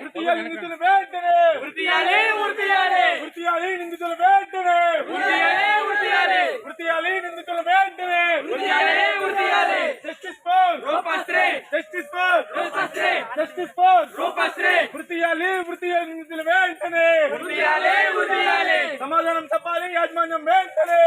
వృత్తియాలి నిందితులు వెంటనే వృత్తియాలి నిందితులు వెంటనే వృత్తియాలి నిందితులు వెంటనే జస్టిస్ ఫర్ వృత్తియాలి నిందితులు వెంటనే సమాధానం చెప్పాలి యాజమాన్యం వెంటనే